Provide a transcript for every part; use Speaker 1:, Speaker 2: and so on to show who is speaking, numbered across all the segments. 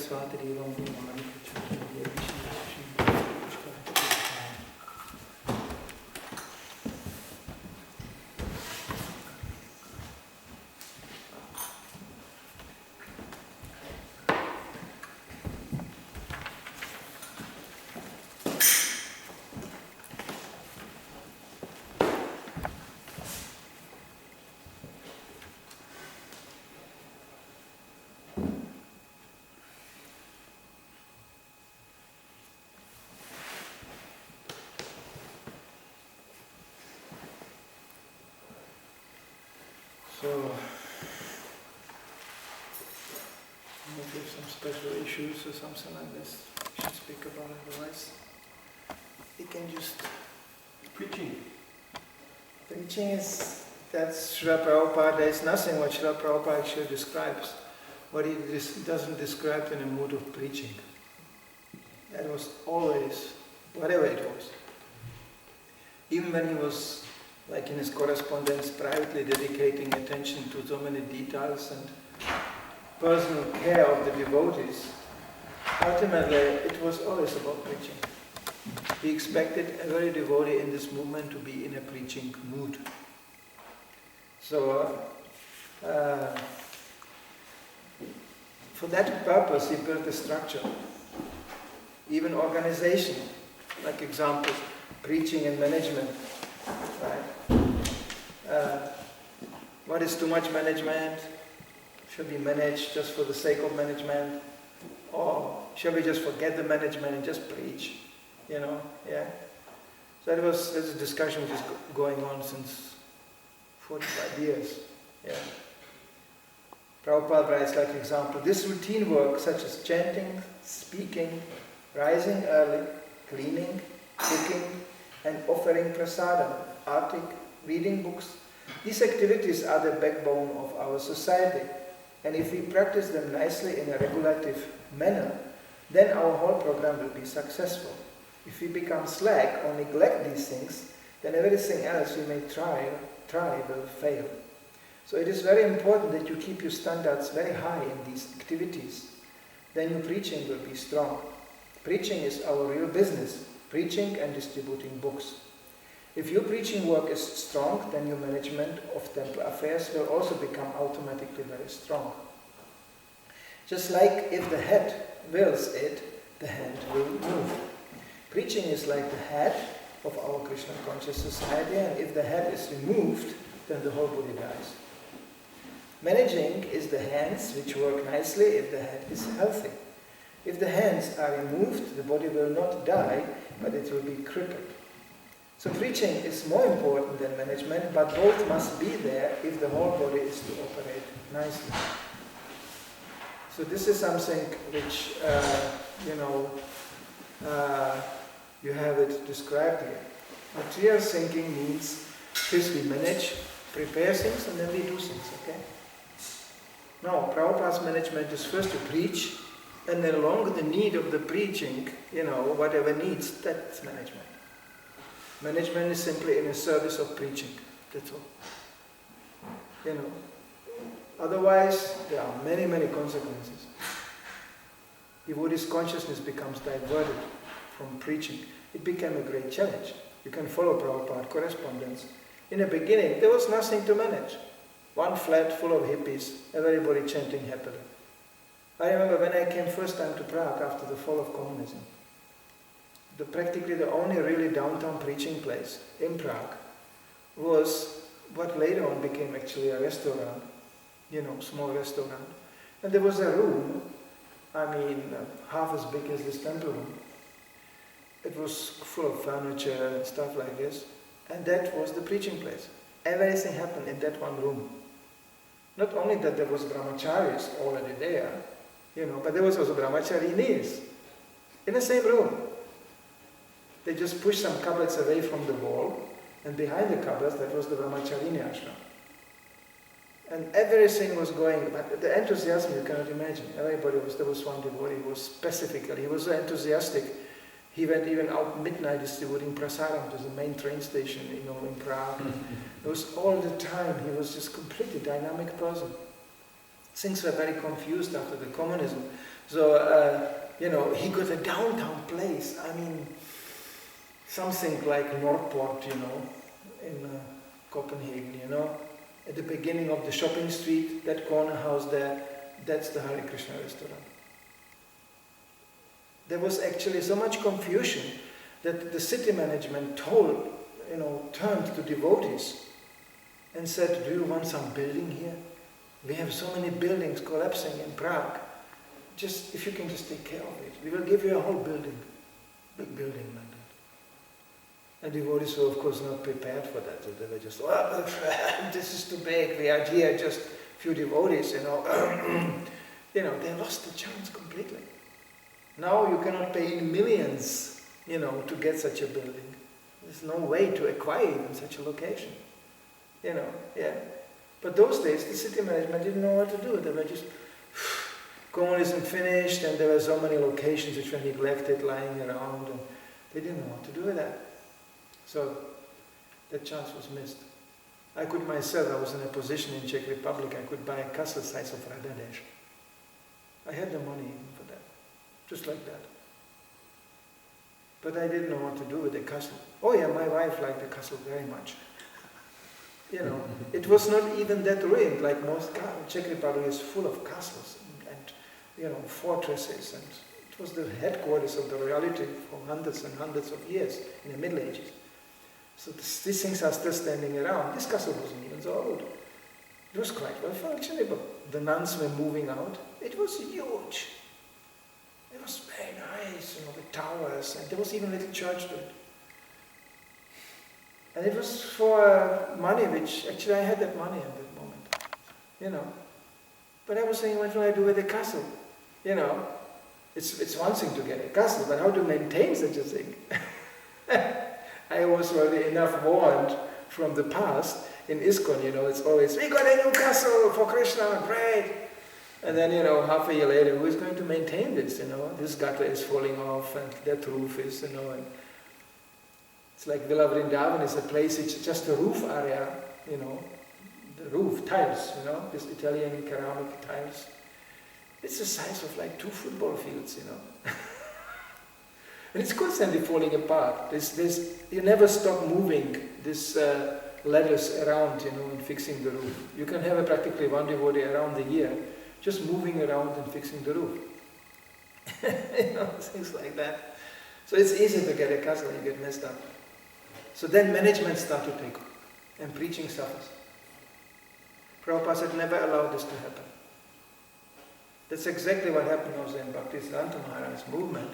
Speaker 1: Saraswati-devam So, maybe some special issues or something like this we should speak about, otherwise we can just...
Speaker 2: Preaching.
Speaker 1: Preaching is, that's Srila Prabhupada. There is nothing what Srila Prabhupada actually describes, what he doesn't describe in a mood of preaching. That was always, whatever it was. Even when he was, like in his correspondence, privately dedicating attention to so many details and personal care of the devotees, ultimately it was always about preaching. He expected every devotee in this movement to be in a preaching mood. So, for that purpose he built a structure, even organization, like example, preaching and management. Right? What is too much management? Should we manage just for the sake of management? Or shall we just forget the management and just preach? You know, yeah. So there's a discussion which is going on since 45 years. Yeah. Prabhupada writes, like example, this routine work such as chanting, speaking, rising early, cleaning, cooking, and offering prasadam, artik, reading books. These activities are the backbone of our society, and if we practice them nicely in a regulative manner, then our whole program will be successful. If we become slack or neglect these things, then everything else we may try will fail. So it is very important that you keep your standards very high in these activities. Then your preaching will be strong. Preaching is our real business, preaching and distributing books. If your preaching work is strong, then your management of temple affairs will also become automatically very strong. Just like if the head wills it, the hand will move. Preaching is like the head of our Krishna conscious society, and if the head is removed, then the whole body dies. Managing is the hands, which work nicely if the head is healthy. If the hands are removed, the body will not die, but it will be crippled. So preaching is more important than management, but both must be there if the whole body is to operate nicely. So this is something which, you have it described here. Material thinking means first we manage, prepare things, and then we do things, okay? No, Prabhupada's management is first to preach, and then along the need of the preaching, whatever needs, that's management. Management is simply in a service of preaching, that's all. Otherwise, there are many, many consequences. Devotee's consciousness becomes diverted from preaching. It became a great challenge. You can follow Prabhupada correspondence. In the beginning, there was nothing to manage. One flat full of hippies, everybody chanting happily. I remember when I came first time to Prague after the fall of communism. Practically the only really downtown preaching place in Prague was what later on became actually a restaurant, small restaurant. And there was a room, half as big as this temple room. It was full of furniture and stuff like this. And that was the preaching place. Everything happened in that one room. Not only that there was brahmacharis already there, but there was also brahmacharinis in the same room. They just pushed some cupboards away from the wall, and behind the cupboards that was the brahmacharini ashram. And everything was going, but the enthusiasm you cannot imagine. There was one devotee who was he was so enthusiastic. He went even out midnight distributing prasadam to the main train station, in Prague. It was all the time, he was just completely dynamic person. Things were very confused after the communism. So, he got a downtown place. I mean, something like Nordport, in Copenhagen, At the beginning of the shopping street, that corner house there, that's the Hare Krishna restaurant. There was actually so much confusion that the city management turned to devotees and said, do you want some building here? We have so many buildings collapsing in Prague. If you can just take care of it, we will give you a whole building, big building like that. And devotees were of course not prepared for that. So they were just, this is too big, we are here just a few devotees, they lost the chance completely. Now you cannot pay in millions, to get such a building. There's no way to acquire even such a location. But those days the city management didn't know what to do. They were just, communism finished, and there were so many locations which were neglected, lying around, and they didn't know what to do with that. So that chance was missed. I was in a position in Czech Republic, I could buy a castle size of Radhadesh. I had the money for that, just like that. But I didn't know what to do with the castle. Oh yeah, my wife liked the castle very much. It was not even that ruined, like most Czech Republic is full of castles and fortresses, and it was the headquarters of the royalty for hundreds and hundreds of years in the Middle Ages. So these things are still standing around. This castle wasn't even so old. It was quite well functioning, but the nuns were moving out. It was huge. It was very nice, with towers, and there was even a little church to it. And it was for money, which actually I had that money at that moment, But I was saying, what will I do with the castle? It's one thing to get a castle, but how to maintain such a thing? I was already enough warned from the past. In ISKCON, it's always, we got a new castle for Krishna, great! And then, half a year later, who is going to maintain this, This gutter is falling off, and that roof is, and it's like Villa Vrindavan is a place, it's just a roof area, the roof, tiles, this Italian ceramic tiles. It's the size of like 2 football fields, And it's constantly falling apart. You never stop moving this ladders around, and fixing the roof. You can have practically one devotee around the year, just moving around and fixing the roof. Things like that. So it's easy to get a castle, you get messed up. So then management starts to take over, and preaching suffers. Prabhupada said never allow this to happen. That's exactly what happened also in Bhaktisiddhanta Maharaj's movement.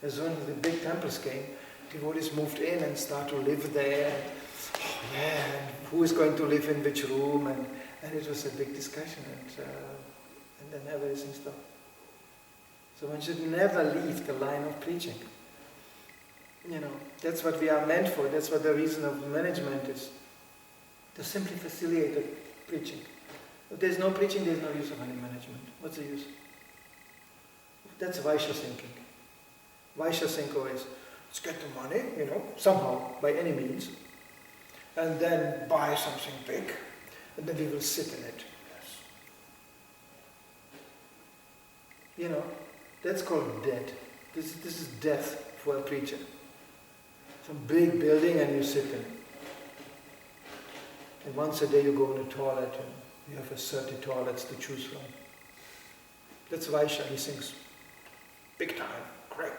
Speaker 1: As soon as the big temples came, devotees moved in and started to live there. And who is going to live in which room? And it was a big discussion, and then everything stopped. So one should never leave the line of preaching. That's what we are meant for. That's what the reason of management is. To simply facilitate the preaching. If there's no preaching, there's no use of any management. What's the use? That's Vaishya thinking. Vaishya think always, let's get the money, somehow, by any means, and then buy something big, and then we will sit in it. Yes. That's called death. This is death for a preacher. Some big building and you sit in it. And once a day you go in the toilet and you have 30 toilets to choose from. That's Vaishya. He thinks, big time, great.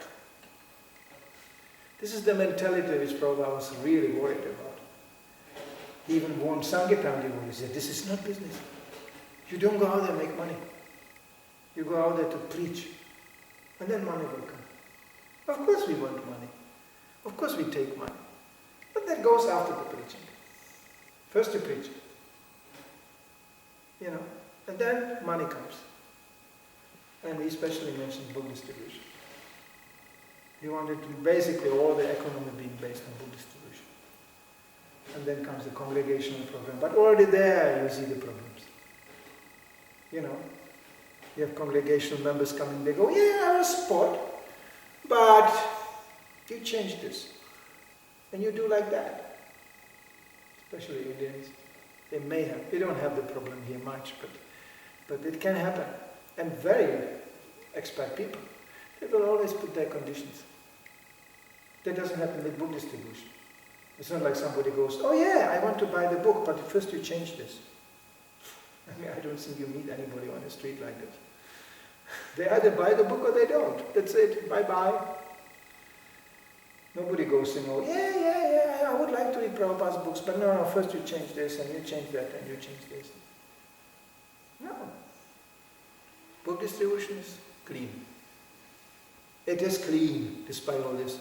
Speaker 1: This is the mentality which Prabhupada was really worried about. He even warned Sankirtan devotees, he said, this is not business. You don't go out there and make money. You go out there to preach. And then money will come. Of course we want money. Of course we take money. But that goes after the preaching. First you preach. And then money comes. And he especially mentioned book distribution. He wanted to basically all the economy being based on book distribution. And then comes the congregational program. But already there you see the problems. You have congregational members coming, they go, yeah, I will support, but you change this. And you do like that. Especially Indians. They don't have the problem here much, but it can happen. And very expert people. They will always put their conditions. That doesn't happen with book distribution. It's not like somebody goes, oh yeah, I want to buy the book, but first you change this. I mean, I don't think you meet anybody on the street like this. They either buy the book or they don't. That's it. Bye-bye. Nobody goes saying, oh yeah, I would like to read Prabhupada's books, but no, first you change this, and you change that, and you change this. No. Book distribution is clean. It is clean, despite all this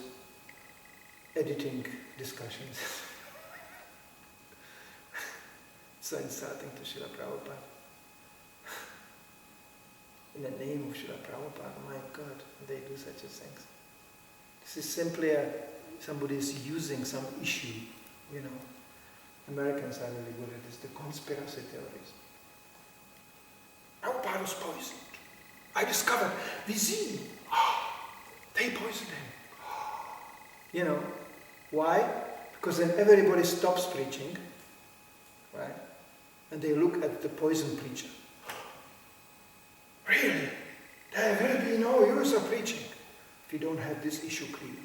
Speaker 1: editing discussions. So insulting to Srila Prabhupada. In the name of Srila Prabhupada, my God, they do such a things. This is simply somebody is using some issue, you know. Americans are really good at this, the conspiracy theories. Prabhupada was poisoned. I discovered VZ. They poisoned him. You know, why? Because then everybody stops preaching, right? And they look at the poison preacher. Really? There will be no use of preaching if you don't have this issue clear.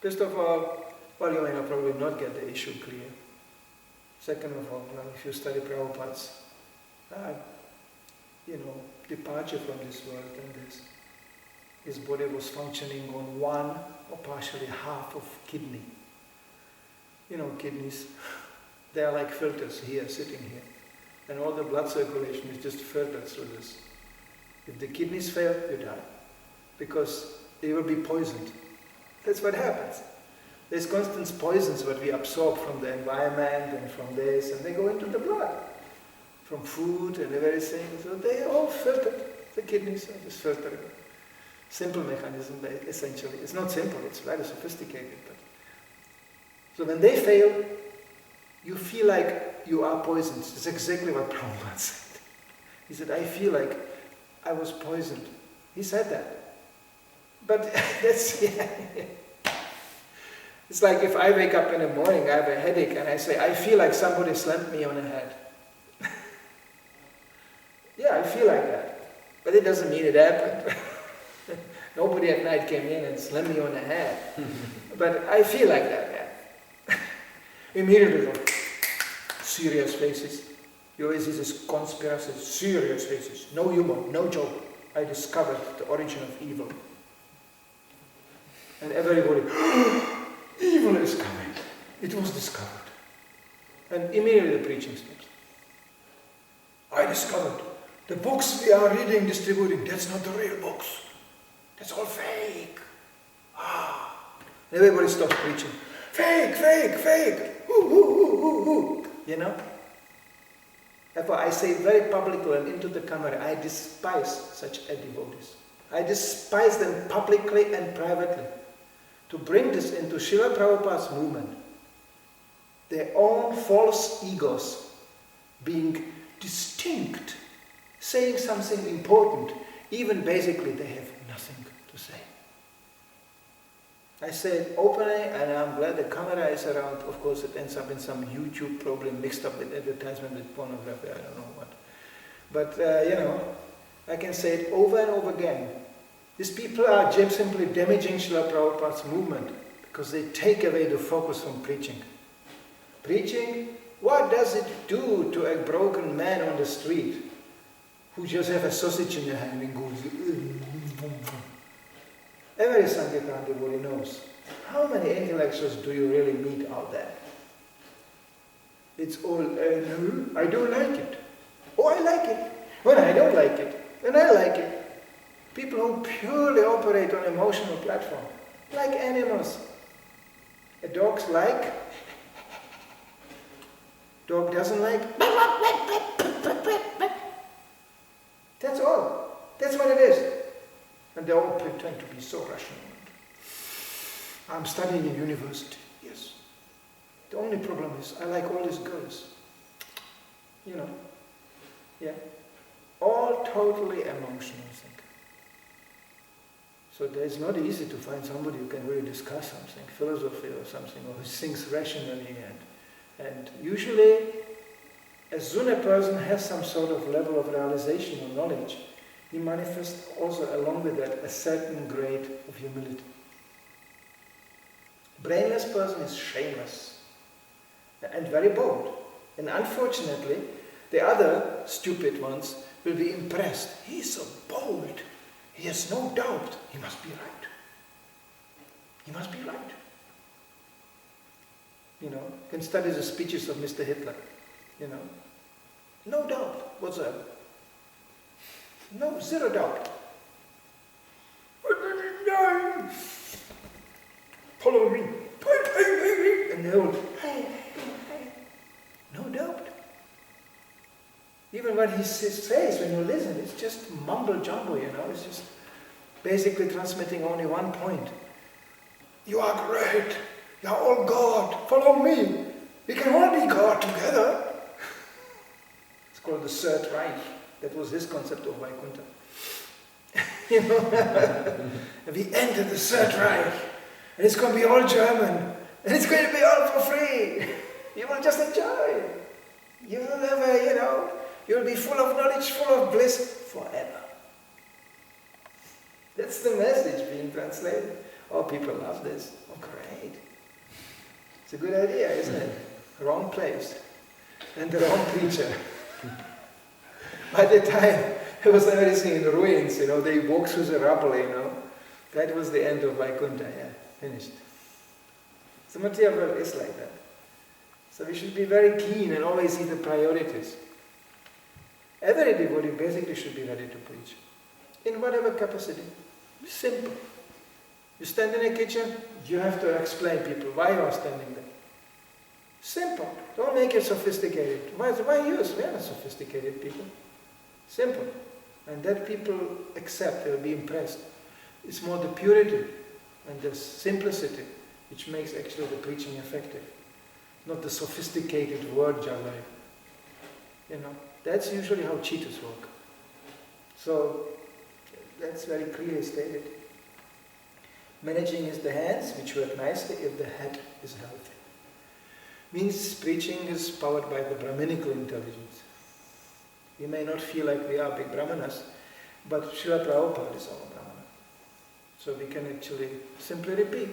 Speaker 1: First of all, well, you may probably not get the issue clear. Second of all, well, if you study Prabhupada's, departure from this world, and his body was functioning on one or partially half of kidney. You know, kidneys, they are like filters here, sitting here. And all the blood circulation is just filtered through this. If the kidneys fail, you die. Because they will be poisoned. That's what happens. There's constant poisons that we absorb from the environment and from this, and they go into the blood. From food and everything. So they are all filtered. The kidneys are just filtered. Simple mechanism, essentially. It's not simple, it's very sophisticated. But so when they fail, you feel like you are poisoned. That's exactly what Prabhupada said. He said, I feel like I was poisoned. He said that. But that's, yeah. It's like if I wake up in the morning, I have a headache, and I say, I feel like somebody slammed me on the head. Yeah, I feel like that. But it doesn't mean it happened. Nobody at night came in and slammed me on the head. But I feel like that, yeah. Immediately, serious faces. You always see this conspiracy, serious faces. No humor, no joke. I discovered the origin of evil. And everybody, evil is coming. It was discovered. And immediately the preaching stops. I discovered the books we are reading, distributing, that's not the real books. That's all fake. Everybody stops preaching. Fake, fake, fake. You know? Therefore, I say very publicly and into the camera, I despise such devotees. I despise them publicly and privately. To bring this into Srila Prabhupada's movement, their own false egos being distinct, saying something important, even basically they have nothing to say. I say it openly, and I'm glad the camera is around. Of course, it ends up in some YouTube problem mixed up with advertisement, with pornography, I don't know what. But, I can say it over and over again. These people are simply damaging Srila Prabhupada's movement because they take away the focus from preaching. Preaching, what does it do to a broken man on the street who just has a sausage in the hand and goes... Every Sankirtan devotee knows. How many intellectuals do you really meet out there? It's all, no, I don't like it. Oh, I like it. When I don't like it, then I like it. People who purely operate on emotional platform, like animals. A dog's like, dog doesn't like. That's all. That's what it is. And they all pretend to be so rational. I'm studying in university, yes. The only problem is I like all these girls. You know, yeah. All totally emotional, I think. So it's not easy to find somebody who can really discuss something, philosophy or something, or who thinks rationally. And usually, as soon as a person has some sort of level of realization or knowledge, he manifests also along with that a certain grade of humility. Brainless person is shameless and very bold. And unfortunately, the other stupid ones will be impressed. He is so bold. He has no doubt. He must be right. He must be right. You know, you can study the speeches of Mr. Hitler. You know, no doubt whatsoever. No, zero doubt. Follow me. And they all, no doubt. Even what he says, when you listen, it's just mumble jumble, you know, it's just basically transmitting only one point. You are great. You are all God. Follow me. We can all be God together. It's called the Third Reich. That was his concept of Vaikuntha. You know, and we enter the Third Reich, and it's going to be all German, and it's going to be all for free. You will just enjoy. You will never, you know, you will be full of knowledge, full of bliss forever. That's the message being translated. Oh, people love this. Oh, great. It's a good idea, isn't it? Wrong place. And the wrong preacher. By the time it was everything in ruins, you know, they walked through the rubble, you know. That was the end of Vaikuntha, yeah, finished. So material world is like that. So we should be very keen and always see the priorities. Every devotee basically should be ready to preach. In whatever capacity. Simple. You stand in a kitchen, you have to explain people why you are standing there. Simple. Don't make it sophisticated. Why use? We are not sophisticated people. Simple. And that people accept, they'll be impressed. It's more the purity and the simplicity which makes actually the preaching effective. Not the sophisticated word jalai. You know, that's usually how cheaters work. So, that's very clearly stated. Managing is the hands, which work nicely if the head is healthy. Means preaching is powered by the Brahminical intelligence. We may not feel like we are big Brahmanas, but Srila Prabhupada is our Brahmana. So we can actually simply repeat.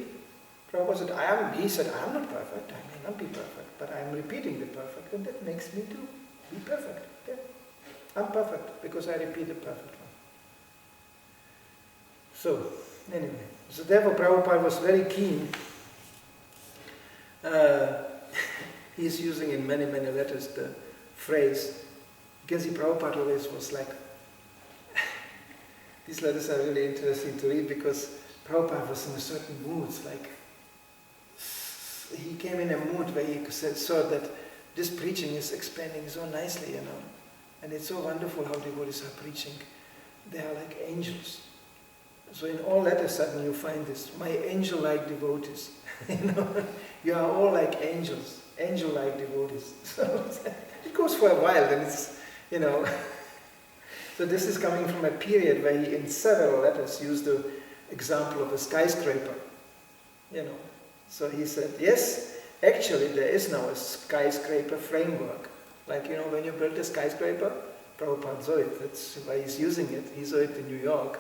Speaker 1: Prabhupada said, he said, I am not perfect, I may not be perfect, but I am repeating the perfect, and that makes me too be perfect. Yeah. I'm perfect because I repeat the perfect one. So, anyway, so therefore Prabhupada was very keen. He is using in many, many letters the phrase, because Prabhupada always was like, these letters are really interesting to read because Prabhupada was in a certain mood, like, he came in a mood where he saw that this preaching is expanding so nicely, you know, and it's so wonderful how devotees are preaching. They are like angels. So in all letters suddenly you find this, my angel-like devotees. You know, you are all like angels, angel-like devotees. So it goes for a while, then it's, you know. So this is coming from a period where he in several letters used the example of a skyscraper. You know. So he said, yes, actually there is now a skyscraper framework. Like, you know, when you build a skyscraper, Prabhupada saw it, that's why he's using it. He saw it in New York.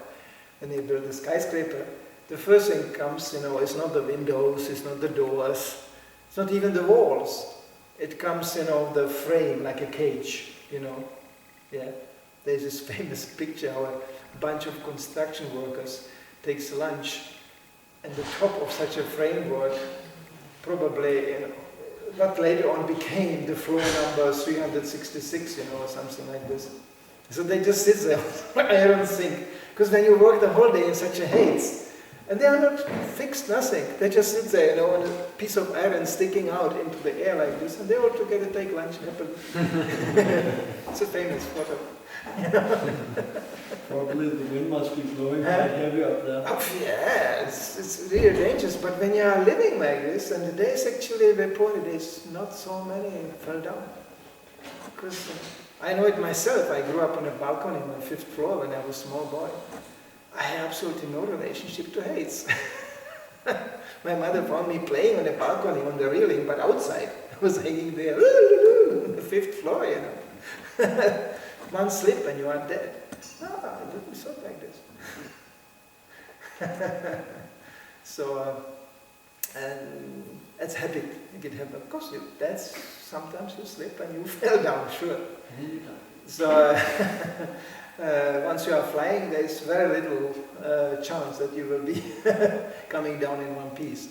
Speaker 1: When they build a skyscraper, the first thing comes, you know, it's not the windows, it's not the doors, it's not even the walls. It comes, you know, the frame, like a cage, you know. Yeah. There's this famous picture how a bunch of construction workers takes lunch, and the top of such a framework probably, you know, what later on became the floor number 366, you know, or something like this. So they just sit there, iron sink. Because when you work the whole day in such a haze, and they are not fixed, nothing. They just sit there, you know, on a piece of iron sticking out into the air like this, and they all together take lunch happily. It's a famous photo.
Speaker 2: Probably the wind must be blowing quite heavy up there.
Speaker 1: Yeah, it's really dangerous. But when you are living like this, and the days actually reported, there's not so many fell down. Because I know it myself. I grew up on a balcony on the 5th floor when I was a small boy. I had absolutely no relationship to haze. My mother found me playing on the balcony on the railing, but outside. I was hanging there on the 5th floor, you know. One slip and you are dead. No, it would be so like this. So, and it's habit. You get habit. Of course, that's sometimes you slip and you fell down, sure. So, once you are flying, there is very little chance that you will be coming down in one piece.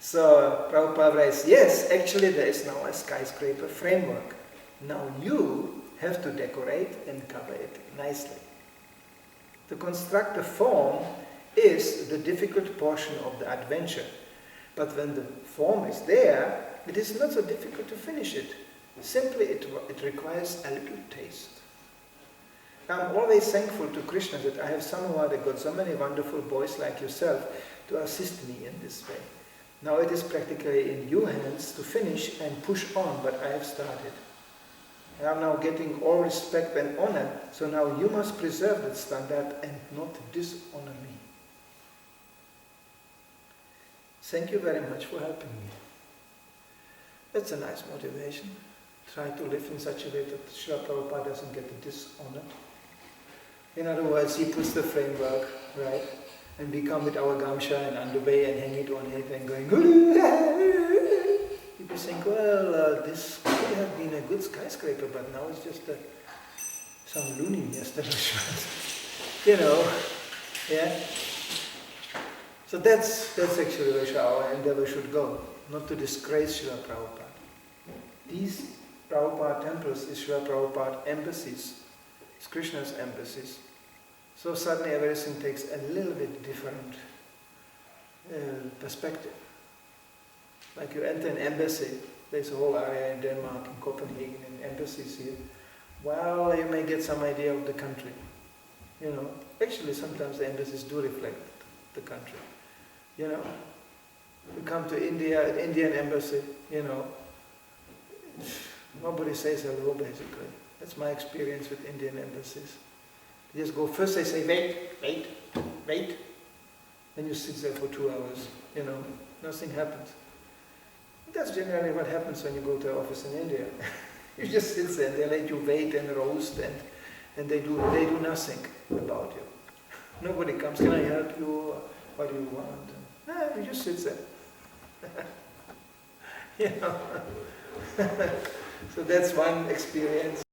Speaker 1: So, Prabhupada writes, yes, actually there is now a skyscraper framework. Now you have to decorate and cover it nicely. To construct a form is the difficult portion of the adventure. But when the form is there, it is not so difficult to finish it. Simply it requires a little taste. I'm always thankful to Krishna that I have somehow got so many wonderful boys like yourself to assist me in this way. Now it is practically in your hands to finish and push on, but I have started. I am now getting all respect and honor, so now you must preserve that standard and not dishonor me. Thank you very much for helping me. That's a nice motivation. Try to live in such a way that Srila Prabhupada doesn't get dishonored. In other words, he puts the framework, right? And we come with our gamsha and underwear and hang it on it and going, people think, well, this could have been a good skyscraper, but now it's just some loony establishment. You know, yeah? So that's actually where our endeavor should go, not to disgrace Srila Prabhupada. These Prabhupada temples is Srila Prabhupada embassies. It's Krishna's embassies. So suddenly everything takes a little bit different perspective. Like you enter an embassy, there's a whole area in Denmark, in Copenhagen, and embassies here. Well, you may get some idea of the country. You know, actually sometimes the embassies do reflect the country. You know, you come to India, an Indian embassy, you know, nobody says hello basically. That's my experience with Indian embassies. They just go, first they say, wait. Then you sit there for 2 hours, you know, nothing happens. That's generally what happens when you go to an office in India. You just sit there and they let you wait and roast and they do nothing about you. Nobody comes, can I help you? What do you want? You just sit there. You know. So that's one experience.